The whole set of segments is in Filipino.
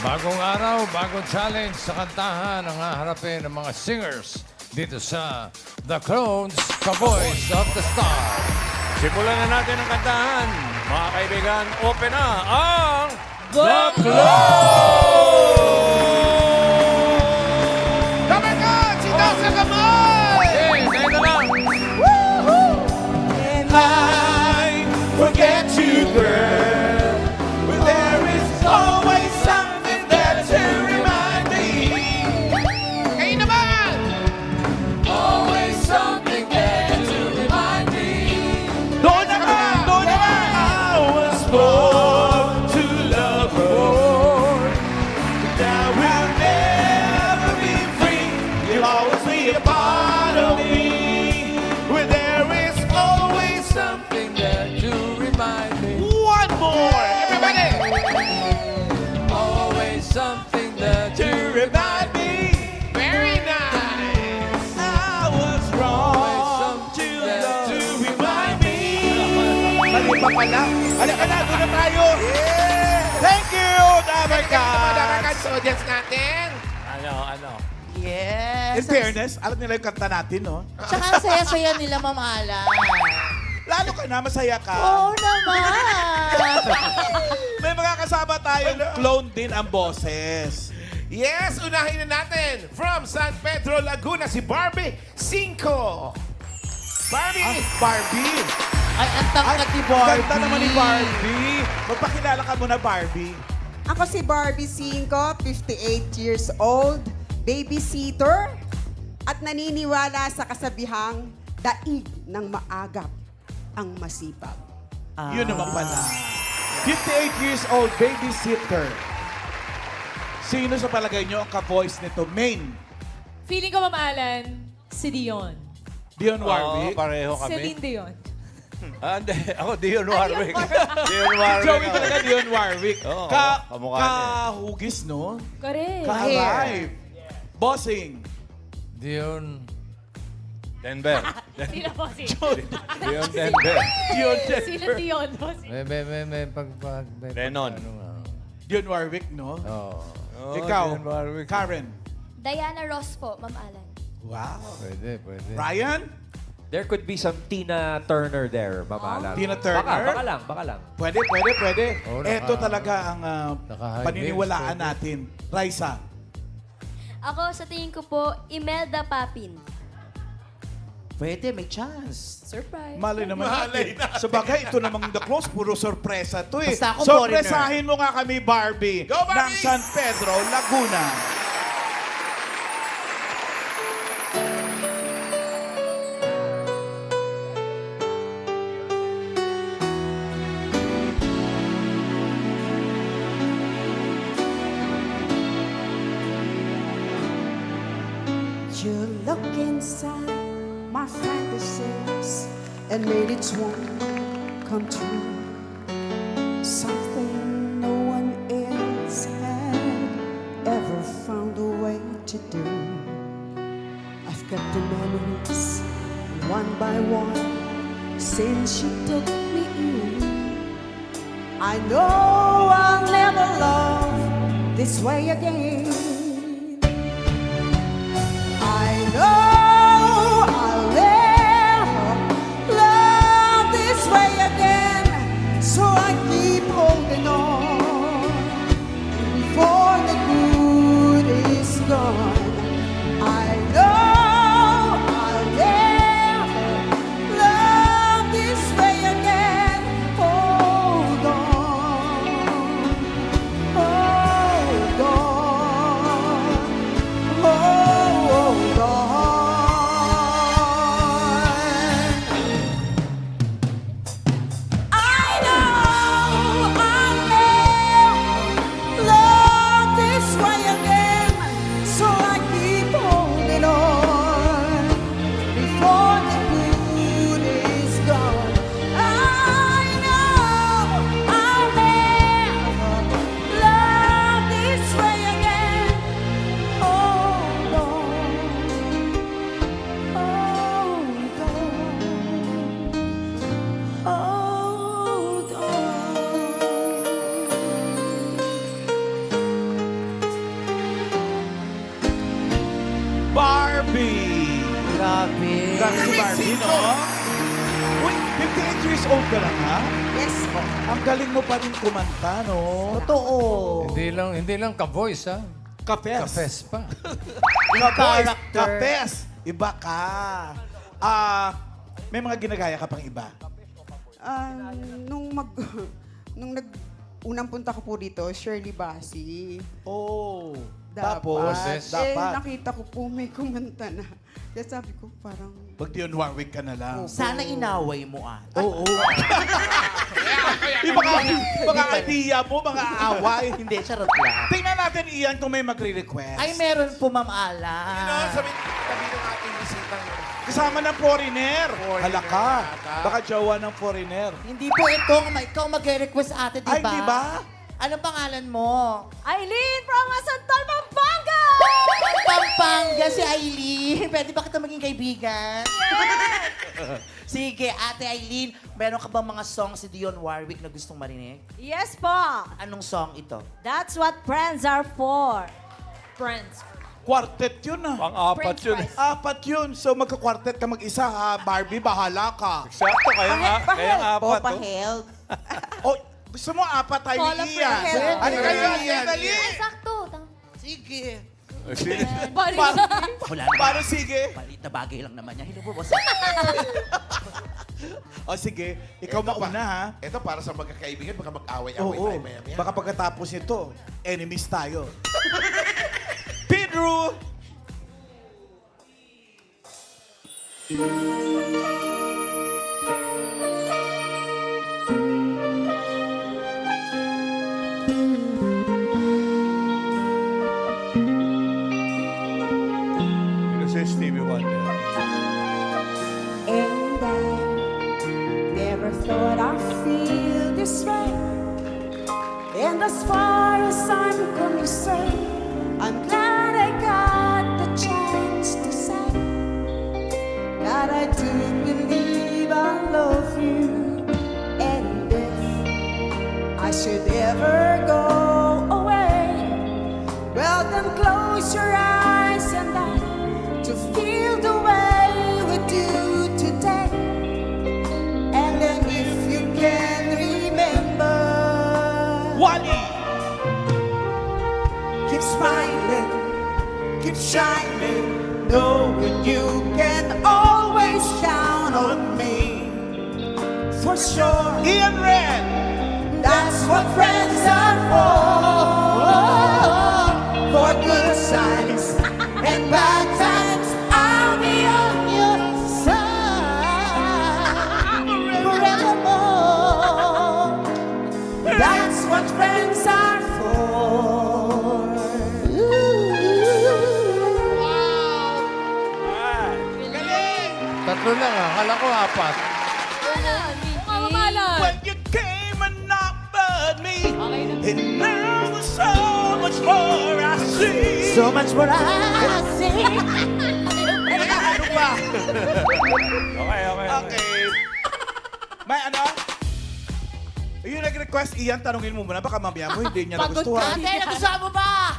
Bagong araw, bagong challenge sa kantahan ang haharapin ng mga singers dito sa The Clones, Ka-Voice of the Star. Simulan na natin ang kantahan. Mga kaibigan, open na ang The Clones! Come on! Si Dasa Kamay! Hey, ngayon na lang! And I forget you, girl. But there is always something that you remind me. Kayo naman! Always something that you remind me. Doon na ka! Doon na ka! I was born to love her. But I will never be free. You'll always be a part of me. Where there is always something that you remind me. One more! Everybody! Always something that To remind me. Very nice. I was wrong to love. To remind me. Mali pa pala. Halika na, doon na tayo. Thank you, Dabarcats. Audience natin. ano. Yes. In fairness, alam nila yung kanta natin, no? Tsaka ang saya-saya nila, mamala. Lalo ka na, masaya ka. Oo naman. May mga kasama tayong clone din ang boses. Yes, unahin na natin. From San Pedro, Laguna, si Barbie Cinco. Barbie! Barbie! Ay, ang tangkad ni Barbie. Ganda naman ni Barbie. Magpakilala ka muna, Barbie. Ako si Barbie Cinco, 58 years old, babysitter, at naniniwala sa kasabihang daig ng maagap ang masipag. Yun naman pala. 58 years old, babysitter. Sino sa palagay nyo ang ka-voice nito? Main. Feeling ko, Ma'am Alan, si Dion. Dion Oo, Warwick. pareho Celine kami. Dion. Hindi. Ako, Dion Warwick. Dion Warwick. Joey ako. talaga Dion Warwick. Oo, kamukha niya eh. Kahugis, no? Correct. Ka-alive. Bossing. Dion. Denver. Sino po si? Dion Denver. Dion Sino Dion po si? May Renon. Dion Warwick, no? Oo. Oh, Ikaw, Dion Warwick. Karen. Diana Ross po, Ma'am Alan. Wow. Pwede. Ryan? There could be some Tina Turner there, mamalang. Tina Turner? Baka lang. Pwede. Oo, Ito talaga ang naka-high paniniwalaan heels, natin. Raisa. Ako, sa tingin ko po, Imelda Papin. Pwede, may chance. Surprise. Malay naman natin. Sa bagay, ito namang The Close, puro sorpresa to eh. Basta ako Sorpresahin mo nga kami, Barbie. Go, Barbie! Ng San Pedro, Laguna. You look inside my fantasies and made its one come true. Something no one else had ever found a way to do. I've got the memories one by one since you took me in. I know I'll never love this way again. I know I'll never love this way again, so I keep holding on. Before the good is gone, I know I'll never love this way again. Hold on, hold on. Barbie. Grabe si Barbie, no? Uy, 58 years old ka lang, ha? Yes po. Ang galing mo pa rin kumanta, no? Totoo. Hindi lang ka-voice, ha? Kapes. Ka-fest pa. Ka-voice. character. Kapes. Iba ka. May mga ginagaya ka pang iba. Nung unang punta ko po dito, Shirley Bassey. Oh. Dapat. Dapat. Nakita ko po may kumanta na. Kaya sabi ko parang, Pag Dion Warwick ka na lang. Sana inaway mo, Oo. Yung mga idea mo, mga away. Hindi, charot lang. Tingnan natin, Ian, kung may magre-request. Ay, meron po, Ma'am Ala. Sabi ng ating bisitang Kasama ng foreigner. Hala ka. Baka jowa ng foreigner. Hindi po ito, ikaw mag-request ate, di ba? Ay, di ba? Anong pangalan mo? Eileen from Asantal, Pampanga! Pampanga, si Eileen. Pwede ba kita maging kaibigan? Sige, Ate Eileen, meron ka bang mga song si Dionne Warwick na gustong marinig? Yes po. Anong song ito? That's what friends are for. Friends. Quartet yun ah. Pang-apat yun. Apat yun. So magka-quartet ka mag-isa ha. Barbie, bahala ka. Sakto, kayang apat. Oh. pa-help. O, gusto mo apat tayo Call ni a Ian. friend. Ano kayo? Ian, Dali. Ay, sakto. Sige. Wala naman. Paano sige? Maliit na bagay lang naman yan. Hello po, boss. O sige, ikaw mauna ha. Ito para sa magkakaibigan, baka mag-away-away Oo. tayo maya-maya. Baka pagkatapos nito, enemies tayo. Pedro! Kasi Stevie Wonder. And I never thought I'd feel this way. And as far as I'm concerned, I'm glad I got the chance to say that I do believe I love you. And if I should ever go away, well then close your eyes and I to feel the way we do today. And then if you can remember, Wally! keep smiling, keep shining, knowing you can always count on me. For sure, Ian Red! that's what friends are for good times and bad times. I'll be on your side forevermore. That's what friends are for. Tatlo lang, ha? Akala ko apat. Mamalan. When you came and offered me, and now there's so much more I see. So much more I see. Ano ba? Okay. Okay. May ano? Yung nag-request, Ian, tanungin mo muna. Baka mamaya mo hindi niya nagustuhan. Ate, nagustuhan mo ba?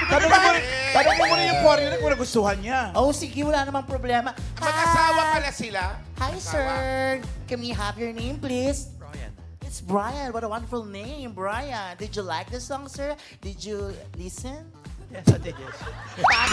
Tanungin mo na yung foreigner kung nagustuhan niya. Oh, sige, wala namang problema. Mag-asawa pala sila. Hi, sir. Can we have your name, please? Brian. It's Brian. What a wonderful name, Brian. Did you like the song, sir? Did you listen? Yes, I did.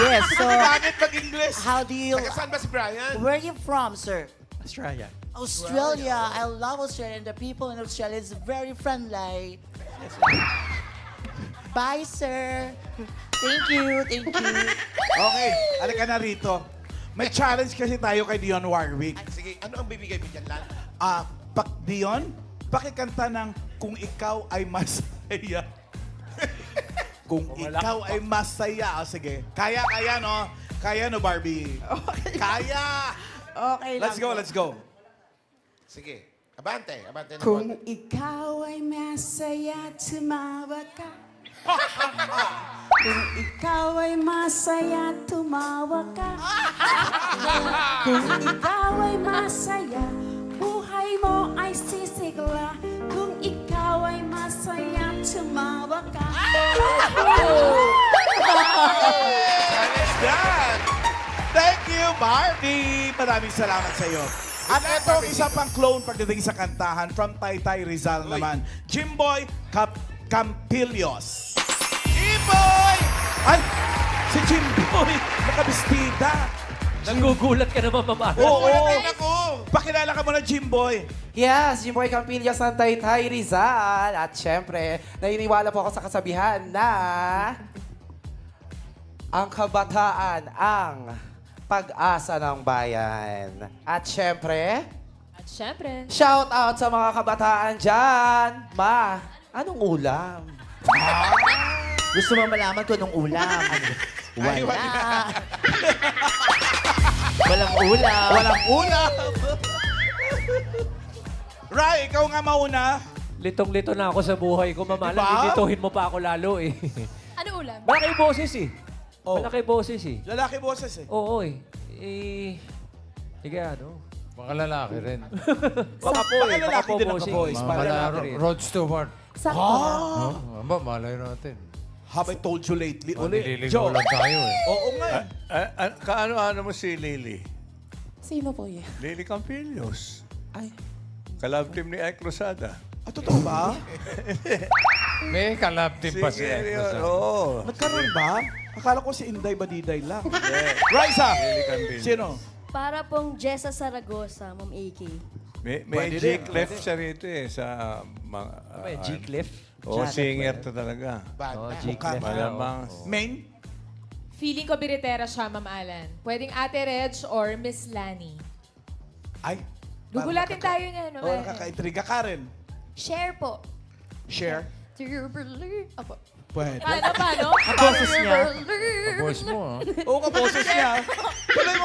Yes, so Bakit mag-English? how do you... Taga saan ba si Brian? Where are you from, sir? Australia. Australia. I love Australia. And the people in Australia is very friendly. Bye, sir. Thank you. Thank you. Okay, alika na rito. May challenge kasi tayo kay Dionne Warwick. Sige, ano ang bibigay mo dyan, Lan? Dionne, pakikanta ng Kung Ikaw Ay Masaya. Kung ikaw ay masaya. O sige. Kaya, no? Kaya, no, Barbie? Okay. Kaya! Okay lang. Let's go. Sige, abante na Kung konti. ikaw ay masaya, tumawa ka. Kung ikaw ay masaya, tumawa ka. Kung ikaw ay masaya, buhay mo ay sisigla. Kung ikaw ay masaya, tumawa ka. That is that! Thank you, Barbie, maraming salamat sa iyo. At ito, isa pang clone pagdating sa kantahan from Taytay Rizal naman. Jimboy Campilios. Jimboy! Ay, si Jimboy, nakabistida. Nagugulat ka naman, Mama Alan. Oo, ako. pakilala ka muna, Jimboy. Yes, Jimboy Campillas ng Taytay Rizal. At syempre, naniniwala po ako sa kasabihan na ang kabataan ang pag-asa ng bayan. At syempre, shout out sa mga kabataan dyan. Ma, anong ulam? Gusto mo malaman ko nung ulam? Ay, Wala. Walang ulam. Walang ulam. Ray, ikaw nga mauna. Litong-lito na ako sa buhay ko, Mama Alan. Diba? Lilituhin mo pa ako lalo eh. Ano ulam? Malaki boses eh. Oh. Malaki boses eh. Lalaki boses eh. Oo eh. Sige ano. Mga lalaki rin. Baka po Baka eh. Baka lalaki po din ang bossing. ka-boys. Mga Para mala, lalaki rin. Rod Stewart. Sakto. No? Aba, malay natin. Have I told you lately? Oh, Uli, nililigaw lang tayo eh. Oo nga. Kaano-ano mo si Lily? Sino po yan? Lily Campilios. Ay, Kalab team ni Ike Rosada. Ah, totoo ba? May kalab team pa si Sige, Ekros. oo. Nagkaroon ba? Akala ko si Inday Badiday lang. Raisa! Lily Campilios. Sino? Para pong Jessa Zaragoza, Ma'am AK. May Pwede G din, Clef siya rito eh sa mga... May G-Cliff. Oo, singer to talaga. Oh, Banda. G-Cliff. Malamang. Main? Feeling ko biritera siya, Ma'am Alan. Pwedeng Ate Reg or Miss Lani. Ay. Gugulatin tayo niya, no? Oo, nakaka-intriga. Karen. Share po. Share. Do you believe? Apo. Pwede. Paano? Boses niya. Voice mo, ha? Oo, kaboses niya. Tuloy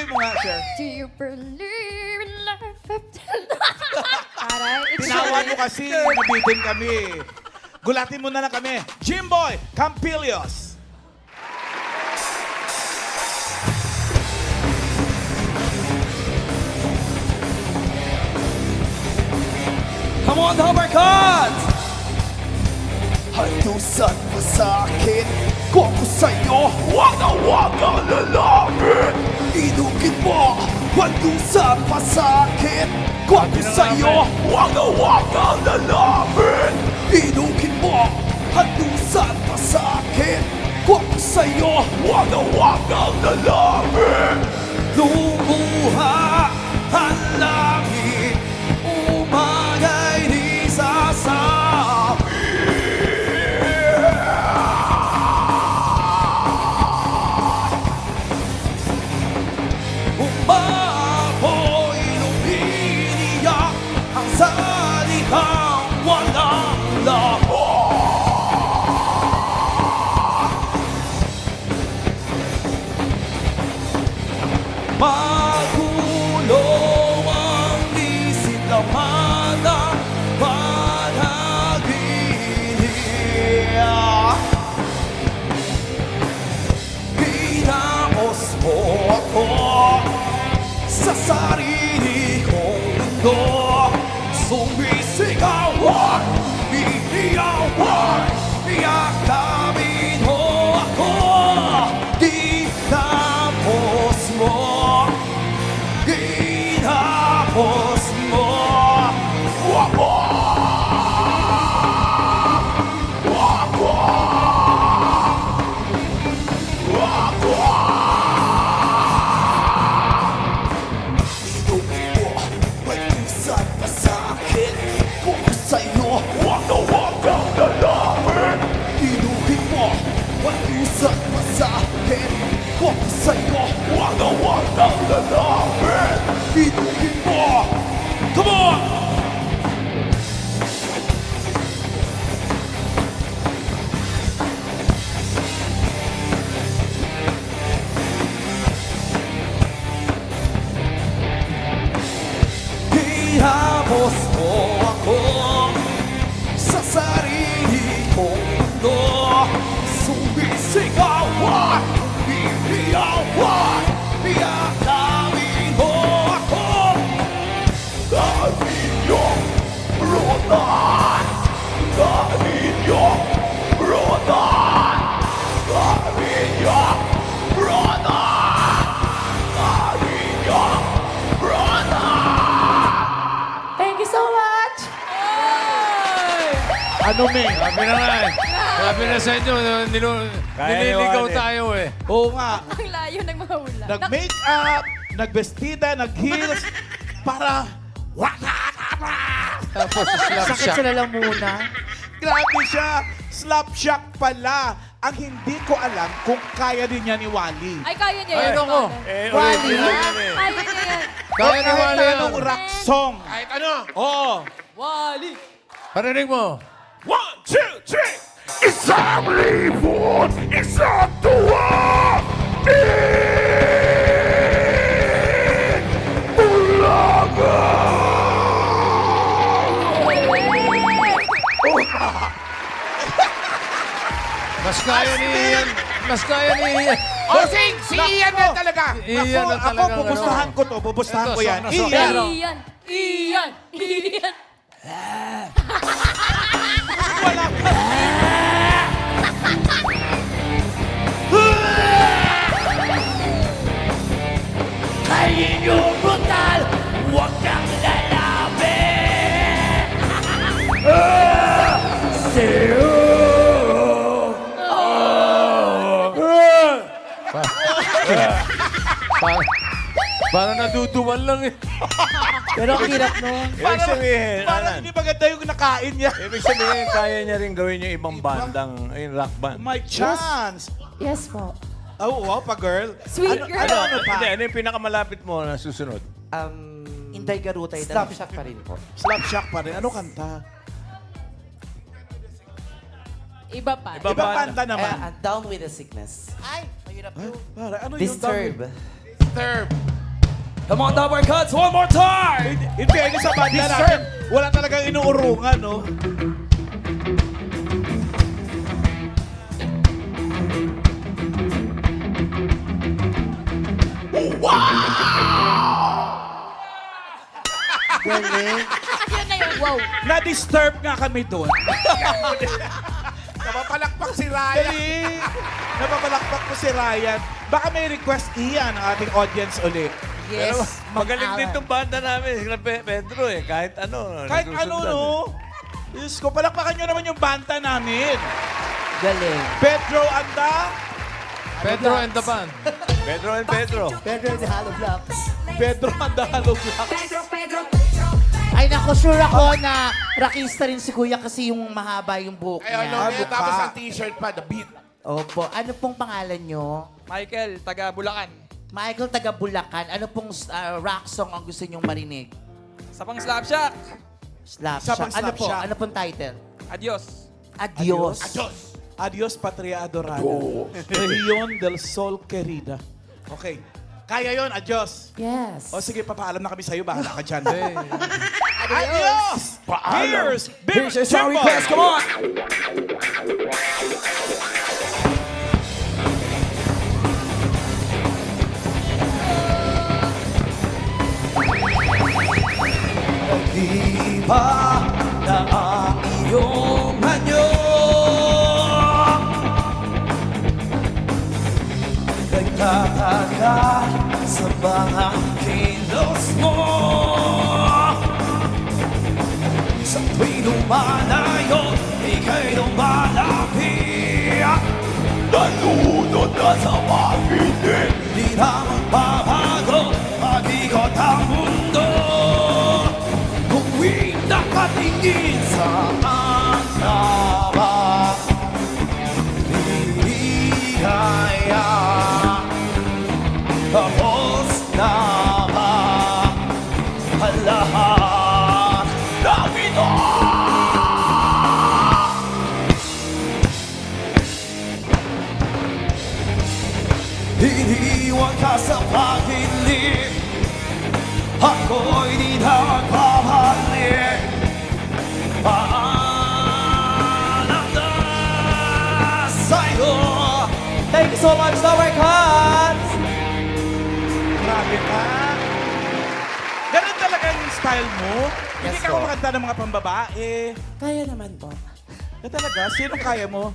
mo nga, Share. Do you believe in life after Aray, it's Tinawa mo kasi, nabitin kami. Gulatin mo na lang kami. Jimboy Campilios. come on, Hovercard! Halusan mo sa'kin, kung ako sa'yo, wag na lalapit. Inugin mo, halusan pa sa'kin, kung ako sa'yo, wag na lalapit. Inugin mo, halusan pa sa'kin, kung ako sa'yo, wag na lalapit. Lumuha ang langit, umagay di sasabi. Umapoy luminiyak ang salihang walang laho. Magulang blooming. Sabi na nga eh. Sabi na sa inyo, nililigaw ni Juan eh. tayo eh. Oo nga. Ang layo ng mga hula. Nag-make-up, nagbestida, nag-heels, para... Tapos slap Sakit shot. sila lang muna. Grabe siya! Slap shock pala. Ang hindi ko alam kung kaya din niya ni Wally. Ay, kaya niya Ay, yan. nako. Wally, original yan eh. Kaya niya yan. Kaya ni Wally yan. Anong rock song? Kahit ano. Oo. Wally. Parinig mo. 1, 2, 3! Isang libon, isang tuwa! Mas kaya ni Ian. Mas kaya ni Ian. Oh, si Ian yan talaga. Ian na talaga. Ako, pupustahan ko to. Pupustahan Ito, ko yan. sok na sok. Ian! Iyan. Iyan. Iyan. Wala pa. Kainin niyo brutal! Huwag kang lalapit! Parang naduduman lang eh. Pero ang hirap nun. Ibig sabihin, Parang Alan, hindi maganda yung nakain niya. ibig sabihin, kaya niya rin gawin yung ibang bandang, yung rock band. My chance! Yes po. Oh, wow, pa girl. Sweet Ano- girl. ano pa? Hindi, ano yung pinakamalapit mo na susunod? Inday Garutay. Slap shock pa rin po. Slap shock pa rin. Ano kanta? Iba pa. Iba- Ibang kanta naman. Down with the sickness. Ay, mahirap yun. Para, ano yung Disturb. Third. Come on, double cuts, one more time! In fairness sa banda natin, wala talagang inuurungan, no? Galing. Yun na yun. Wow. Na-disturb nga kami doon. Napapalakpak si Ryan. Dali! Napapalakpak ko si Ryan. Baka may request Ian ang ating audience ulit. Pero Yes. magaling din mag-aral. itong banda namin, sila Pedro eh. Kahit ano. Kahit ano, nasusundan no? eh. Diyos ko, palakpakan nyo naman yung banda namin. Galing. Pedro Anda. Pedro and the band. Pedro and Pedro. Pedro and the Hollow Blocks. Pedro Anda Hello Black. Ay, naku, sure ako na rockista rin si Kuya kasi yung mahaba yung buhok Ay, ano, niya. eh, tapos ang t-shirt pa, the beat. Opo. Ano pong pangalan nyo? Michael, taga Bulacan. Michael taga Bulacan. Ano pong rock song ang gusto nyong marinig? Sa pang slap shock. Slap Sapang Shock. Ano Slap po? Shock. Ano pong title? Adios. Adios. Adios. Adios, Patria Adorada. Región del Sol Querida. Okay. Kaya yon, adios. Yes. O sige, papaalam na kami sa'yo. Bahala ka dyan. Hey. Adios! Here's Big Here's your song Jimbo. request, come on! Di ba na ang iyong anyo nagtataka sa mga kilos mo sa tuwing lumalayo, ika'y lumalapit nalunod na sa pagitin di na magbabago pag-ikot ang mundo kung nakatingin sa antaba hindi kaya tapos na ba ang lahat ng ito? Iniwan ka sa pagdilim, ako'y di na magbabalik. Paalam na sa'yo. Thank you so much, Summer Cats! Grabe ka. Ganun talaga yung style mo? Hindi ka po. kumakanta ng mga pambabae. Kaya naman po. Talaga? Sino kaya mo?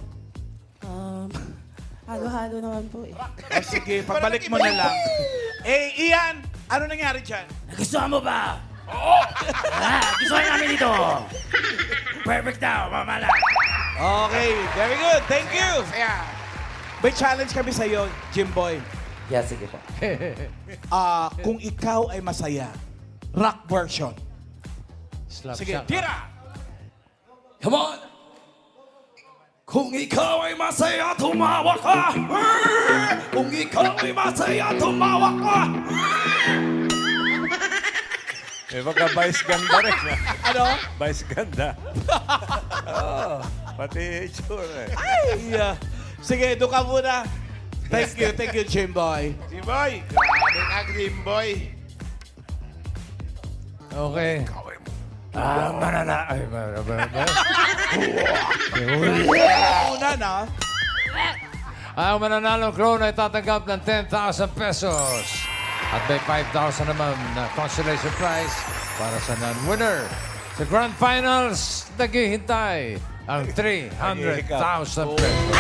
Halo-halo naman po eh. O sige, pagbalik mo na lang. Eh, Ian, ano nangyari dyan? Nagustuhan mo ba? Oo! Gusto namin ito! Perfect daw, mamala! Okay, very good. Thank you. Kaya, May challenge kami sa'yo, Jimboy. Yes, sige po. Kung ikaw ay masaya, rock version. Slap Sige, shot. tira! Come on! Kung ikaw ay masaya, tumawa ka! Kung ikaw ay masaya, tumawa ka! May baka vice ganda rin. Ano? Vice ganda. Oo, pati itsura eh. Ay! Sige, doon ka muna. Thank you, Jimboy. Jimboy. Grabe ka, Jimboy. Okay. Manana. Ay, Una na. Ang mananalong clone ay tatanggap ng 10,000 pesos. At may 5,000 naman na consolation prize para sa non-winner. Sa Grand Finals, naghihintay ang 300,000 pesos.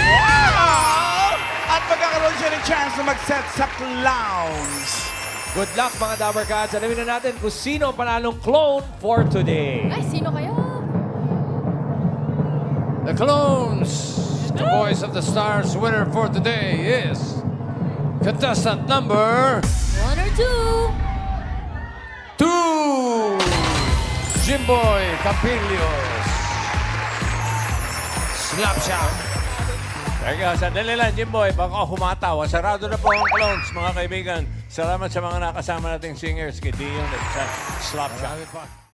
At magkakaroon siya ng chance na mag-set sa clowns. Good luck mga Dabber Cats. Alamin na natin kung sino ang panalong clone for today. Ay, sino kaya? The Clones, the voice of the stars winner for today is contestant number 1 or 2. 2, Jimboy Campilios. Slap shot. Teka, sandali lang, Jimboy. Baka humataw. Sarado na po ang clones, mga kaibigan. Salamat sa mga nakasama nating singers kay Dion at sa Slap Shot. Marami pa.